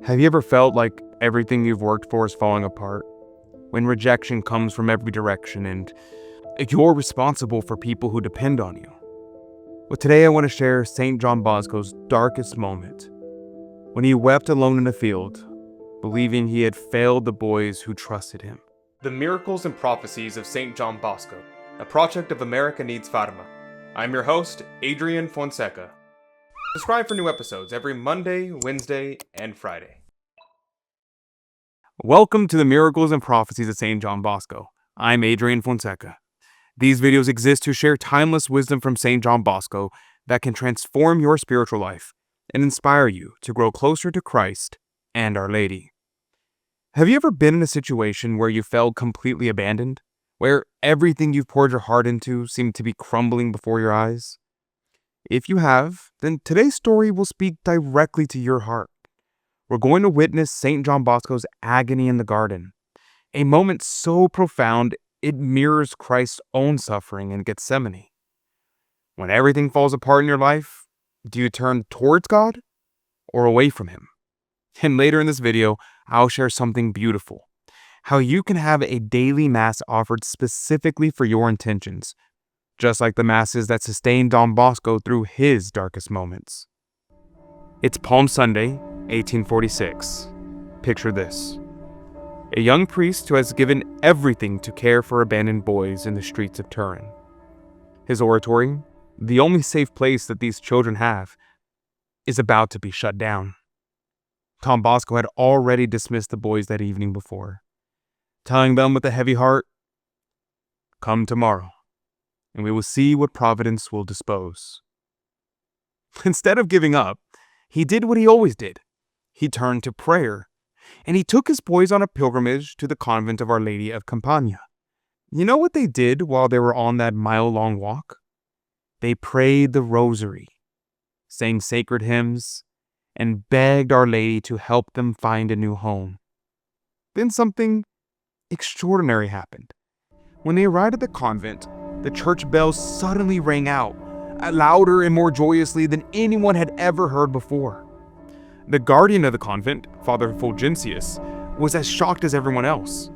Have you ever felt like everything you've worked for is falling apart? When rejection comes from every direction and you're responsible for people who depend on you? Well, today I want to share St. John Bosco's darkest moment, when he wept alone in a field, believing he had failed the boys who trusted him. The Miracles and Prophecies of St. John Bosco, a project of America Needs Fatima. I'm your host, Adrian Fonseca. Subscribe for new episodes every Monday, Wednesday, and Friday. Welcome to the Miracles and Prophecies of St. John Bosco. I'm Adrian Fonseca. These videos exist to share timeless wisdom from St. John Bosco that can transform your spiritual life and inspire you to grow closer to Christ and Our Lady. Have you ever been in a situation where you felt completely abandoned? Where everything you've poured your heart into seemed to be crumbling before your eyes? If you have, then today's story will speak directly to your heart. We're going to witness St. John Bosco's agony in the garden, a moment so profound it mirrors Christ's own suffering in Gethsemane. When everything falls apart in your life, do you turn towards God or away from Him? And later in this video, I'll share something beautiful. How you can have a daily Mass offered specifically for your intentions, just like the Masses that sustained Don Bosco through his darkest moments. It's Palm Sunday, 1846. Picture this. A young priest who has given everything to care for abandoned boys in the streets of Turin. His oratory, the only safe place that these children have, is about to be shut down. Don Bosco had already dismissed the boys that evening before, telling them with a heavy heart, "Come tomorrow, and we will see what Providence will dispose." Instead of giving up, he did what he always did. He turned to prayer, and he took his boys on a pilgrimage to the convent of Our Lady of Campania. You know what they did while they were on that mile-long walk? They prayed the rosary, sang sacred hymns, and begged Our Lady to help them find a new home. Then something extraordinary happened. When they arrived at the convent, the church bells suddenly rang out, louder and more joyously than anyone had ever heard before. The guardian of the convent, Father Fulgentius, was as shocked as everyone else.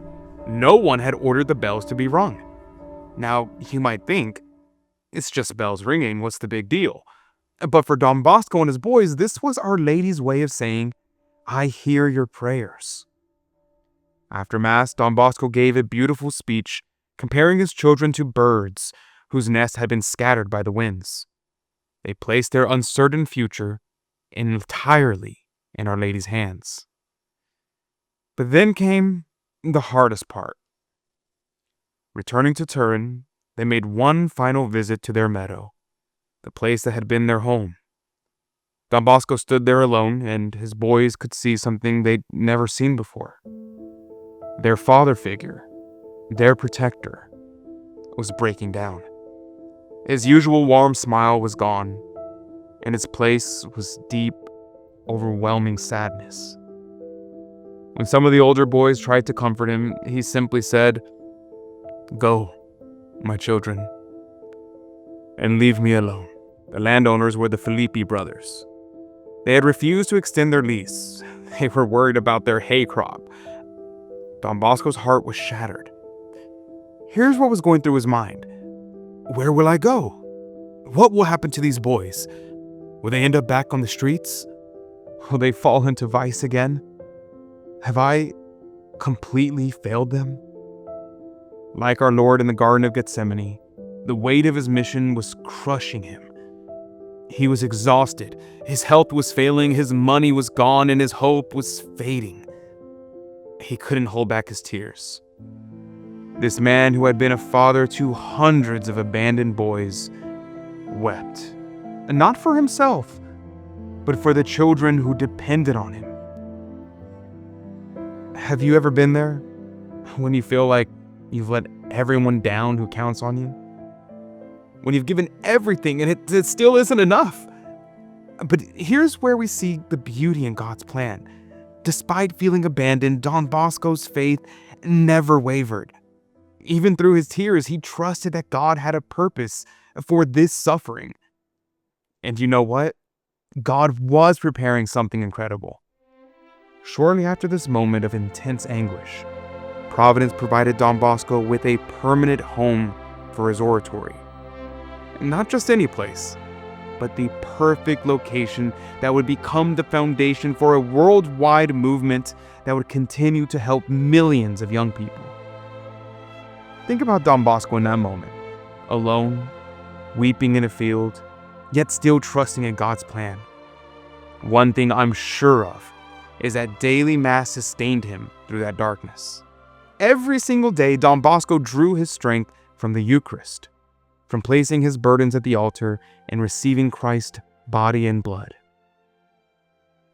No one had ordered the bells to be rung. Now, you might think, it's just bells ringing, what's the big deal? But for Don Bosco and his boys, this was Our Lady's way of saying, "I hear your prayers." After Mass, Don Bosco gave a beautiful speech comparing his children to birds whose nests had been scattered by the winds. They placed their uncertain future entirely in Our Lady's hands. But then came the hardest part. Returning to Turin, they made one final visit to their meadow, the place that had been their home. Don Bosco stood there alone, and his boys could see something they'd never seen before. Their father figure, their protector, was breaking down. His usual warm smile was gone. In its place was deep, overwhelming sadness. When some of the older boys tried to comfort him, he simply said, "Go, my children, and leave me alone." The landowners were the Filippi brothers. They had refused to extend their lease. They were worried about their hay crop. Don Bosco's heart was shattered. Here's what was going through his mind. Where will I go? What will happen to these boys? Will they end up back on the streets? Will they fall into vice again? Have I completely failed them? Like our Lord in the Garden of Gethsemane, the weight of his mission was crushing him. He was exhausted, his health was failing, his money was gone, and his hope was fading. He couldn't hold back his tears. This man who had been a father to hundreds of abandoned boys wept, not for himself, but for the children who depended on him. Have you ever been there when you feel like you've let everyone down who counts on you? When you've given everything and it still isn't enough? But here's where we see the beauty in God's plan. Despite feeling abandoned, Don Bosco's faith never wavered. Even through his tears, he trusted that God had a purpose for this suffering. And you know what? God was preparing something incredible. Shortly after this moment of intense anguish, Providence provided Don Bosco with a permanent home for his oratory. And not just any place, but the perfect location that would become the foundation for a worldwide movement that would continue to help millions of young people. Think about Don Bosco in that moment, alone, weeping in a field, yet still trusting in God's plan. One thing I'm sure of is that daily Mass sustained him through that darkness. Every single day, Don Bosco drew his strength from the Eucharist, from placing his burdens at the altar and receiving Christ's body and blood.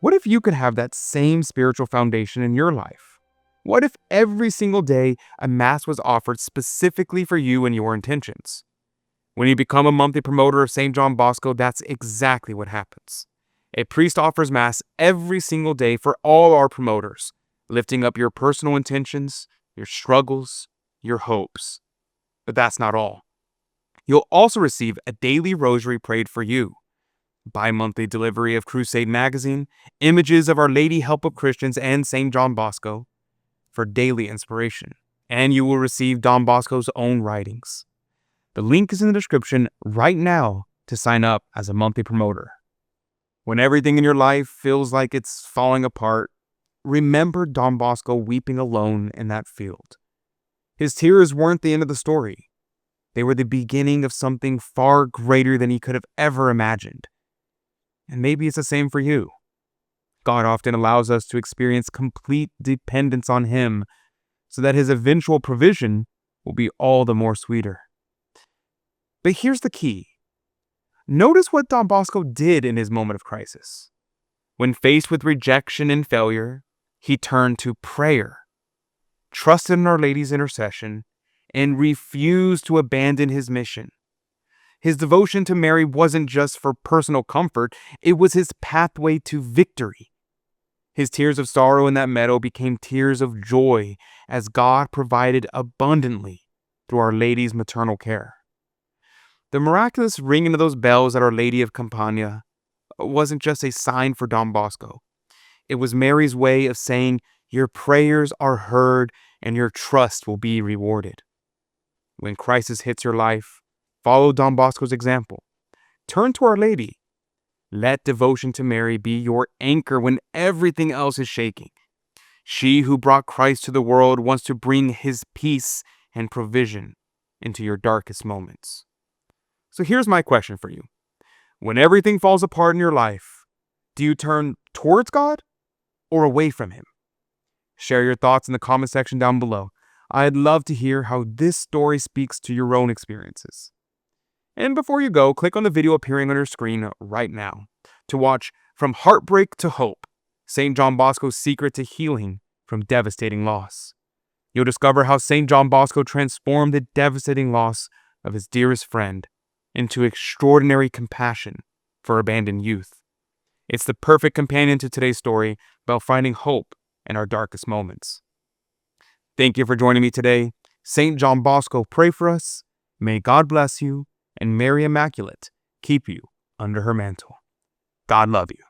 What if you could have that same spiritual foundation in your life? What if every single day a Mass was offered specifically for you and your intentions? When you become a monthly promoter of St. John Bosco, that's exactly what happens. A priest offers Mass every single day for all our promoters, lifting up your personal intentions, your struggles, your hopes. But that's not all. You'll also receive a daily rosary prayed for you, bi-monthly delivery of Crusade magazine, images of Our Lady Help of Christians and St. John Bosco for daily inspiration, and you will receive Don Bosco's own writings. The link is in the description right now to sign up as a monthly promoter. When everything in your life feels like it's falling apart, remember Don Bosco weeping alone in that field. His tears weren't the end of the story. They were the beginning of something far greater than he could have ever imagined. And maybe it's the same for you. God often allows us to experience complete dependence on Him so that His eventual provision will be all the more sweeter. But here's the key. Notice what Don Bosco did in his moment of crisis. When faced with rejection and failure, he turned to prayer, trusted in Our Lady's intercession, and refused to abandon his mission. His devotion to Mary wasn't just for personal comfort, it was his pathway to victory. His tears of sorrow in that meadow became tears of joy as God provided abundantly through Our Lady's maternal care. The miraculous ringing of those bells at Our Lady of Campania wasn't just a sign for Don Bosco. It was Mary's way of saying, your prayers are heard and your trust will be rewarded. When crisis hits your life, follow Don Bosco's example. Turn to Our Lady. Let devotion to Mary be your anchor when everything else is shaking. She who brought Christ to the world wants to bring His peace and provision into your darkest moments. So here's my question for you. When everything falls apart in your life, do you turn towards God or away from Him? Share your thoughts in the comment section down below. I'd love to hear how this story speaks to your own experiences. And before you go, click on the video appearing on your screen right now to watch From Heartbreak to Hope, St. John Bosco's Secret to Healing from Devastating Loss. You'll discover how St. John Bosco transformed the devastating loss of his dearest friend into extraordinary compassion for abandoned youth. It's the perfect companion to today's story about finding hope in our darkest moments. Thank you for joining me today. St. John Bosco, pray for us. May God bless you, and Mary Immaculate keep you under her mantle. God love you.